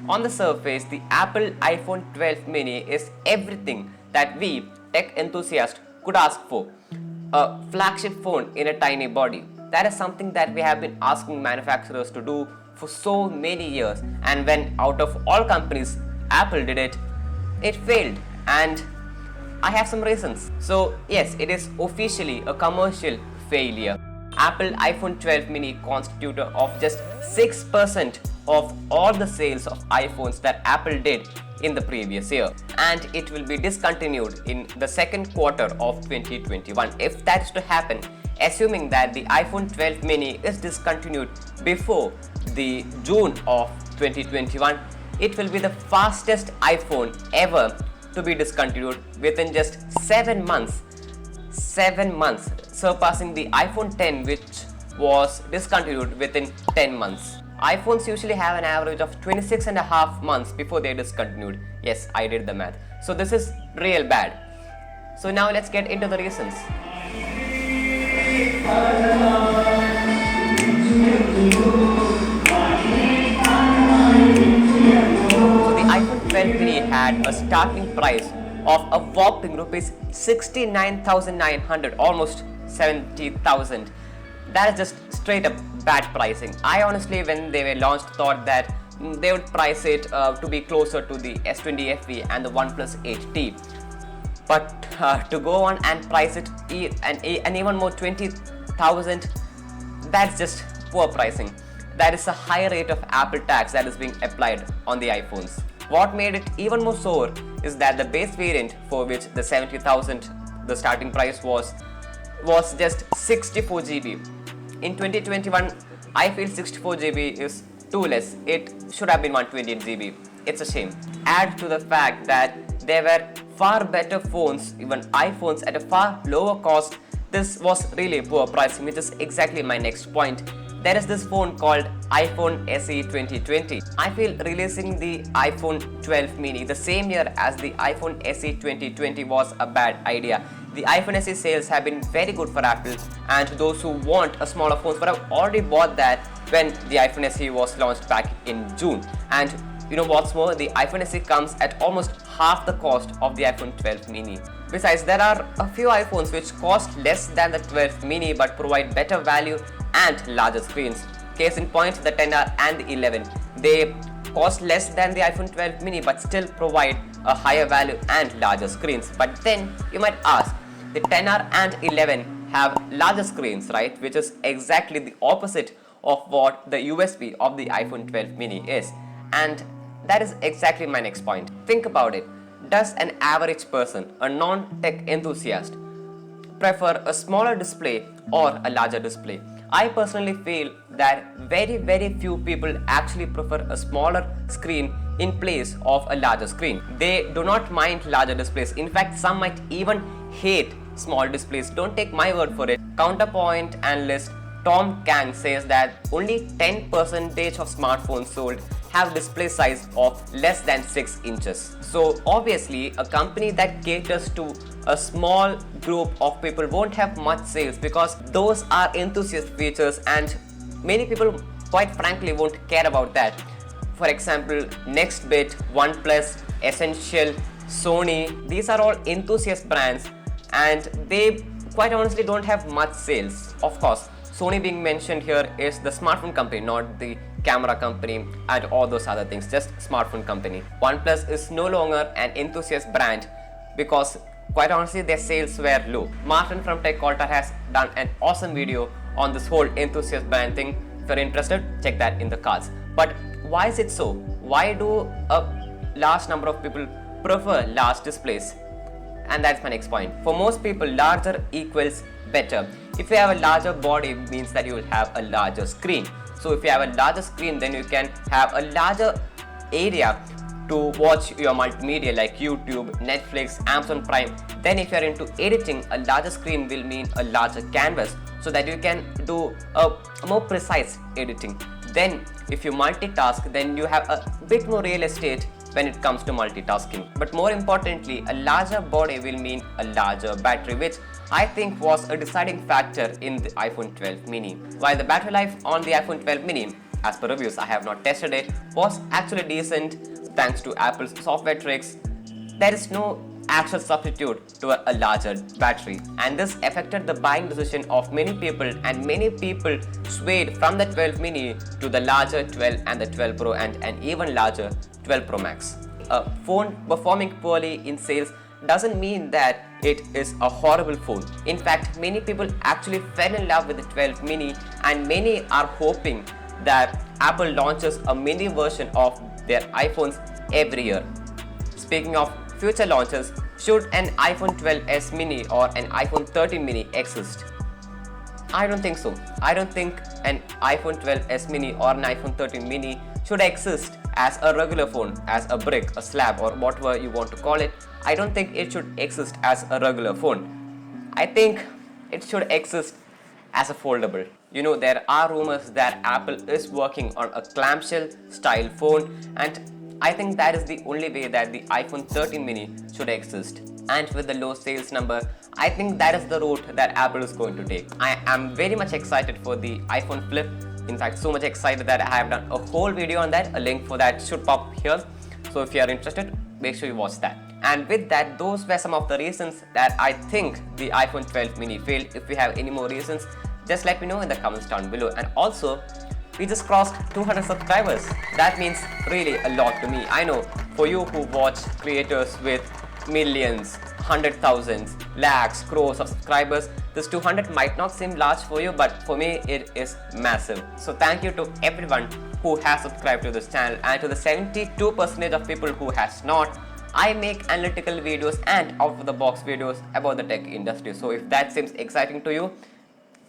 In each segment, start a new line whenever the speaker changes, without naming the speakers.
On the surface, the Apple iPhone 12 mini is everything that we tech enthusiasts could ask for. A flagship phone in a tiny body. That is something that we have been asking manufacturers to do for so many years, and when out of all companies Apple did it, it failed, and I have some reasons. So yes, it is officially a commercial failure. Apple iPhone 12 mini constituted of just 6% of all the sales of iPhones that Apple did in the previous year, and it will be discontinued in the second quarter of 2021. If that's to happen, assuming that the iPhone 12 mini is discontinued before the June of 2021, it will be the fastest iPhone ever to be discontinued within just 7 months. 7 months, surpassing the iPhone 10, which was discontinued within 10 months. iPhones usually have an average of 26.5 months before they're discontinued. Yes, I did the math. So this is real bad. So now let's get into the reasons. So the iPhone 12 mini had a starting price of a whopping rupees 69,900, almost 70,000. That is just straight up bad pricing. I honestly, when they were launched, thought that they would price it to be closer to the S20 FE and the OnePlus 8T. But to go on and price it and even more 20,000, that's just poor pricing. That is a high rate of Apple tax that is being applied on the iPhones. What made it even more sore is that the base variant, for which the 70,000 the starting price was just 64 GB. In 2021, I feel 64 GB is too less. It should have been 128 GB. It's a shame. Add to the fact that there were far better phones, even iPhones, at a far lower cost. This was really poor pricing, which is exactly my next point. There is this phone called iPhone SE 2020. I feel releasing the iPhone 12 mini the same year as the iPhone SE 2020 was a bad idea. The iPhone SE sales have been very good for Apple, and those who want a smaller phone would have already bought that when the iPhone SE was launched back in June. And you know what's more, the iPhone SE comes at almost half the cost of the iPhone 12 mini. Besides, there are a few iPhones which cost less than the 12 mini but provide better value and larger screens. Case in point, the 10R and the 11. They cost less than the iPhone 12 mini but still provide a higher value and larger screens. But then you might ask, the 10R and 11 have larger screens, right? Which is exactly the opposite of what the USP of the iPhone 12 mini is. And that is exactly my next point. Think about it. Does an average person, a non-tech enthusiast, prefer a smaller display or a larger display? I personally feel that very few people actually prefer a smaller screen in place of a larger screen. They do not mind larger displays. In fact, some might even hate small displays. Don't take my word for it. Counterpoint analyst Tom Kang says that only 10% of smartphones sold have display size of less than 6 inches. So obviously, a company that caters to a small group of people won't have much sales, because those are enthusiast features and many people, quite frankly, won't care about that. For example, Nextbit, OnePlus, Essential, Sony, these are all enthusiast brands and they quite honestly don't have much sales. Of course, Sony being mentioned here is the smartphone company, not the camera company and all those other things, just smartphone company. OnePlus is no longer an enthusiast brand because quite honestly their sales were low. Martin from TechCalter has done an awesome video on this whole enthusiast brand thing. If you're interested, check that in the cards. But why is it so? Why do a large number of people prefer large displays? And that's my next point. For most people, larger equals better. If you have a larger body, it means that you will have a larger screen. So if you have a larger screen, then you can have a larger area to watch your multimedia like YouTube, Netflix, Amazon Prime. Then if you are into editing, a larger screen will mean a larger canvas so that you can do a more precise editing. Then if you multitask, then you have a bit more real estate when it comes to multitasking. But more importantly, a larger body will mean a larger battery, which I think was a deciding factor in the iPhone 12 mini. While the battery life on the iPhone 12 mini as per reviews, I have not tested it, was actually decent thanks to Apple's software tricks. There is no actual substitute to a larger battery, and this affected the buying decision of many people, and many people swayed from the 12 mini to the larger 12 and the 12 Pro and an even larger 12 Pro Max. A phone performing poorly in sales doesn't mean that it is a horrible phone. In fact, many people actually fell in love with the 12 mini, and many are hoping that Apple launches a mini version of their iPhones every year. Speaking of future launches, should an iPhone 12s mini or an iPhone 13 mini exist? I don't think so. I don't think an iPhone 12s mini or an iPhone 13 mini should exist as a regular phone, as a brick, a slab, or whatever you want to call it. I don't think it should exist as a regular phone. I think it should exist as a foldable. You know, there are rumors that Apple is working on a clamshell style phone, and I think that is the only way that the iPhone 13 mini should exist. And with the low sales number, I think that is the route that Apple is going to take. I am very much excited for the iPhone Flip. In fact, so much excited that I have done a whole video on that. A link for that should pop here. So if you are interested, make sure you watch that. And with that, those were some of the reasons that I think the iPhone 12 mini failed. If you have any more reasons, just let me know in the comments down below. And also, we just crossed 200 subscribers. That means really a lot to me. I know for you who watch creators with millions, hundred thousands, lakhs, crores of subscribers, this 200 might not seem large for you, but for me it is massive. So thank you to everyone who has subscribed to this channel, and to the 72% of people who has not. I make analytical videos and out of the box videos about the tech industry. So if that seems exciting to you,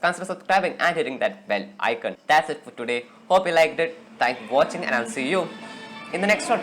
consider subscribing and hitting that bell icon. That's it for today. Hope you liked it. Thanks for watching, and I'll see you in the next one.